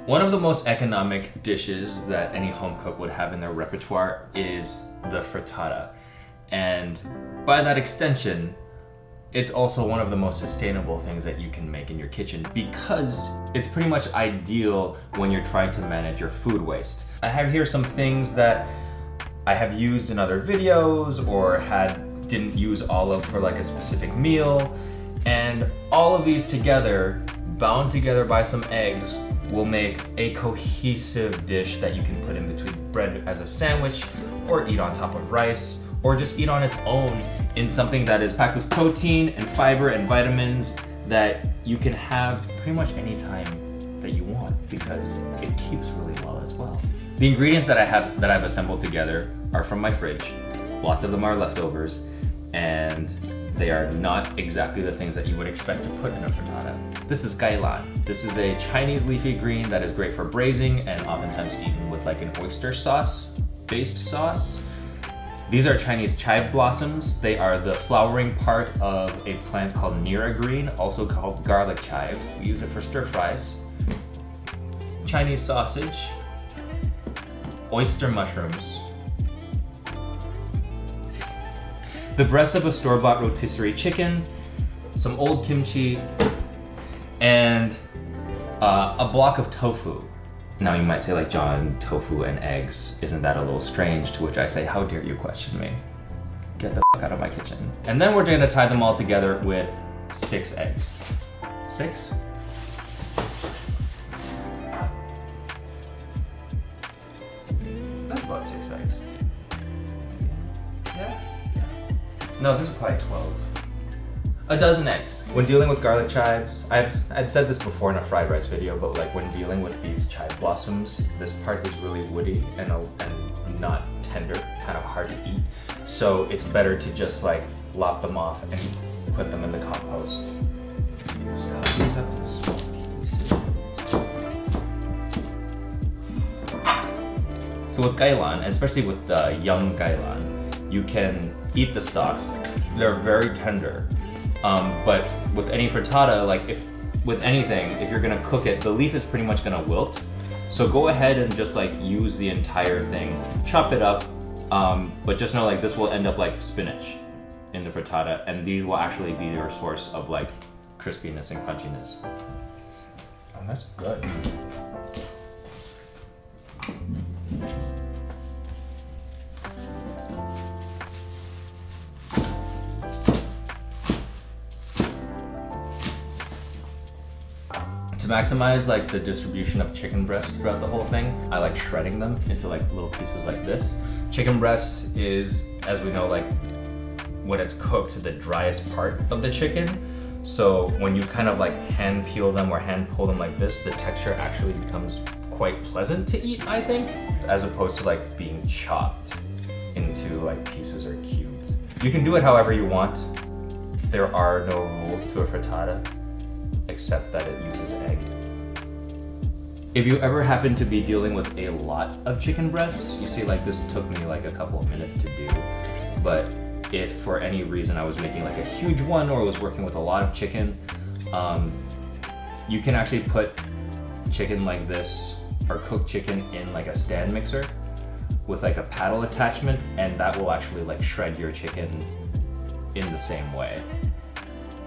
One of the most economic dishes that any home cook would have in their repertoire is the frittata. And by that extension, it's also one of the most sustainable things that you can make in your kitchen because it's pretty much ideal when you're trying to manage your food waste. I have here some things that I have used in other videos or didn't use all of for like a specific meal. And all of these together, bound together by some eggs, will make a cohesive dish that you can put in between bread as a sandwich or eat on top of rice or just eat on its own in something that is packed with protein and fiber and vitamins that you can have pretty much any time that you want because it keeps really well as well. The ingredients that I've assembled together are from my fridge. Lots of them are leftovers and they are not exactly the things that you would expect to put in a frittata. This is gailan. This is a Chinese leafy green that is great for braising and oftentimes eaten with like an oyster sauce based sauce. These are Chinese chive blossoms. They are the flowering part of a plant called nira green, also called garlic chive. We use it for stir fries. Chinese sausage, oyster mushrooms, the breast of a store-bought rotisserie chicken, some old kimchi, and a block of tofu. Now you might say like, John, tofu and eggs, isn't that a little strange? To which I say, how dare you question me? Get the fuck out of my kitchen. And then we're gonna tie them all together with 6 eggs. 6? That's about 6 eggs. Yeah? No, this is probably 12. A dozen eggs. When dealing with garlic chives, I'd said this before in a fried rice video, but like when dealing with these chive blossoms, this part is really woody and not tender, kind of hard to eat. So it's better to just like lop them off and put them in the compost. So these up in small pieces. So with gailan, especially with the young gailan, you can eat the stalks. They're very tender. But with any frittata, like with anything, if you're gonna cook it, the leaf is pretty much gonna wilt. So go ahead and just like use the entire thing, chop it up, but just know like this will end up like spinach in the frittata, and these will actually be your source of like crispiness and crunchiness. Oh, that's good. To maximize like the distribution of chicken breast throughout the whole thing, I like shredding them into like little pieces like this. Chicken breast is, as we know, like when it's cooked, the driest part of the chicken. So when you kind of like hand peel them or hand pull them like this, the texture actually becomes quite pleasant to eat, I think, as opposed to like being chopped into like pieces or cubes. You can do it however you want. There are no rules to a frittata, except that it uses egg. If you ever happen to be dealing with a lot of chicken breasts, you see like this took me like a couple of minutes to do, but if for any reason I was making like a huge one or was working with a lot of chicken, you can actually put chicken like this or cooked chicken in like a stand mixer with like a paddle attachment, and that will actually like shred your chicken in the same way.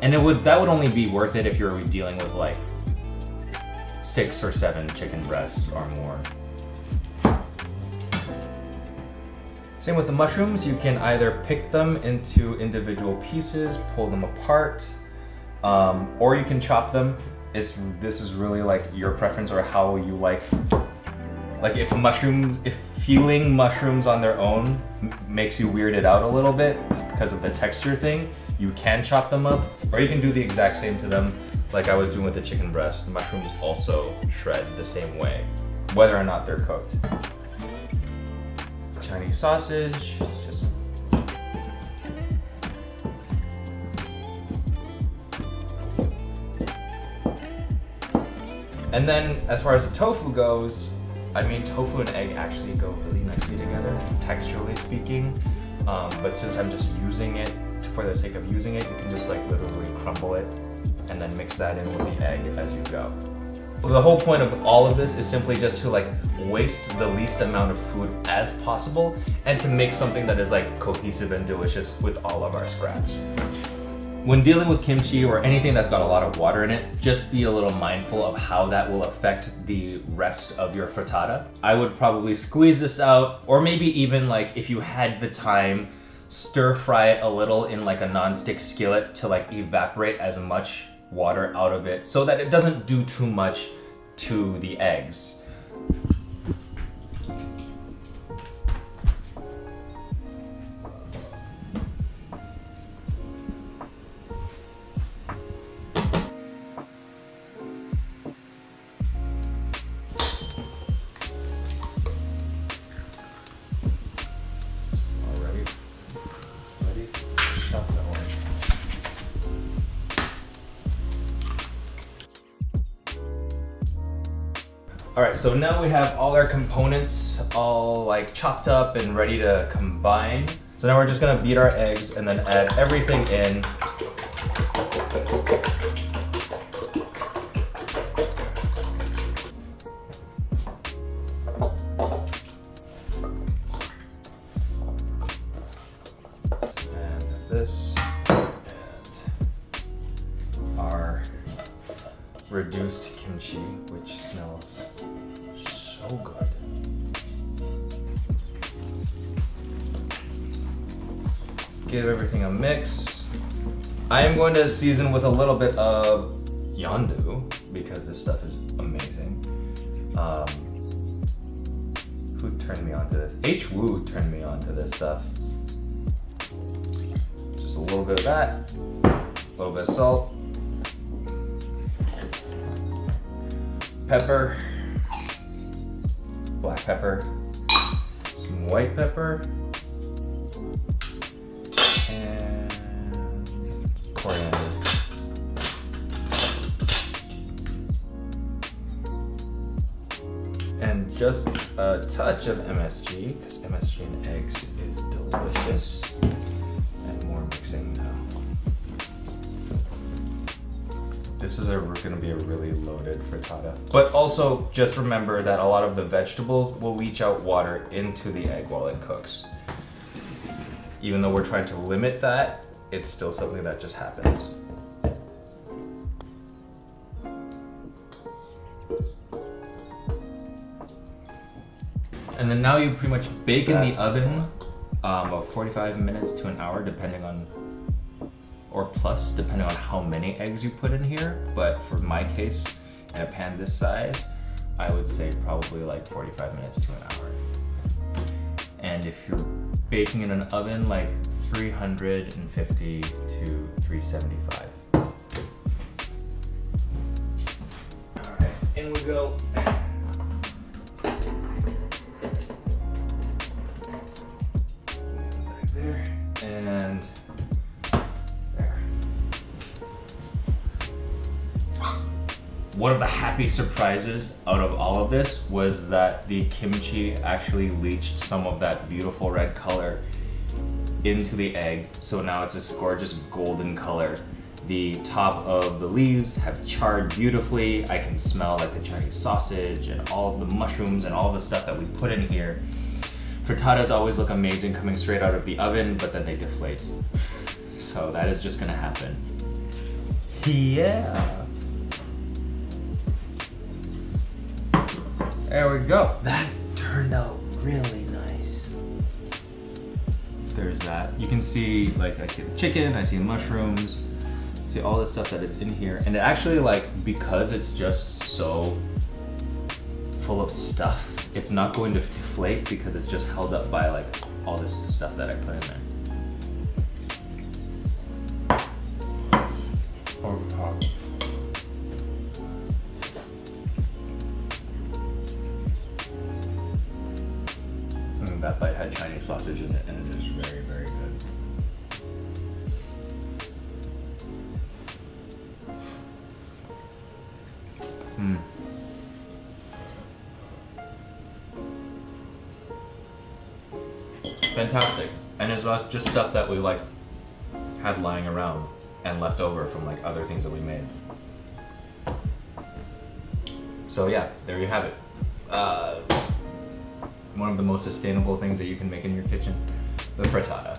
And that would only be worth it if you're dealing with like 6 or 7 chicken breasts or more. Same with the mushrooms, you can either pick them into individual pieces, pull them apart, or you can chop them. This is really like your preference or how you like if feeling mushrooms on their own makes you weirded out a little bit because of the texture thing, you can chop them up, or you can do the exact same to them like I was doing with the chicken breast. The mushrooms also shred the same way, whether or not they're cooked. Chinese sausage, just and then as far as the tofu goes, I mean, tofu and egg actually go really nicely together, texturally speaking. But since I'm just using it for the sake of using it, you can just like literally crumble it and then mix that in with the egg as you go. The whole point of all of this is simply just to like waste the least amount of food as possible and to make something that is like cohesive and delicious with all of our scraps. When dealing with kimchi or anything that's got a lot of water in it, just be a little mindful of how that will affect the rest of your frittata. I would probably squeeze this out, or maybe even like if you had the time, stir fry it a little in like a non-stick skillet to like evaporate as much water out of it so that it doesn't do too much to the eggs. All right, so now we have all our components all like chopped up and ready to combine. So now we're just gonna beat our eggs and then add everything in. And this, and our reduced kimchi, which smells so good. Give everything a mix. I am going to season with a little bit of Yondu because this stuff is amazing. Who turned me on to this? H-Woo turned me on to this stuff. Just a little bit of that, a little bit of salt, pepper, black pepper, some white pepper, and coriander. And just a touch of MSG, because MSG in eggs is delicious. And more mixing now. This is gonna be a really loaded frittata. But also just remember that a lot of the vegetables will leach out water into the egg while it cooks. Even though we're trying to limit that, it's still something that just happens. And then now you pretty much bake in the oven about 45 minutes to an hour, depending on, or plus, depending on how many eggs you put in here. But for my case, in a pan this size, I would say probably like 45 minutes to an hour. And if you're baking in an oven, like 350 to 375. All right, in we go. And there. One of the happy surprises out of all of this was that the kimchi actually leached some of that beautiful red color into the egg. So now it's this gorgeous golden color. The top of the leaves have charred beautifully. I can smell like the Chinese sausage and all of the mushrooms and all the stuff that we put in here. Frittatas always look amazing coming straight out of the oven, but then they deflate. So that is just gonna happen. Yeah. There we go. That turned out really nice. There's that. You can see, like, I see the chicken, I see mushrooms, see all the stuff that is in here. And it actually, like, because it's just so full of stuff, it's not going to deflate because it's just held up by like all this stuff that I put in there. That bite had Chinese sausage in it and it is very, very good. Fantastic. And it's just stuff that we like had lying around and left over from like other things that we made. So yeah, there you have it. One of the most sustainable things that you can make in your kitchen, the frittata.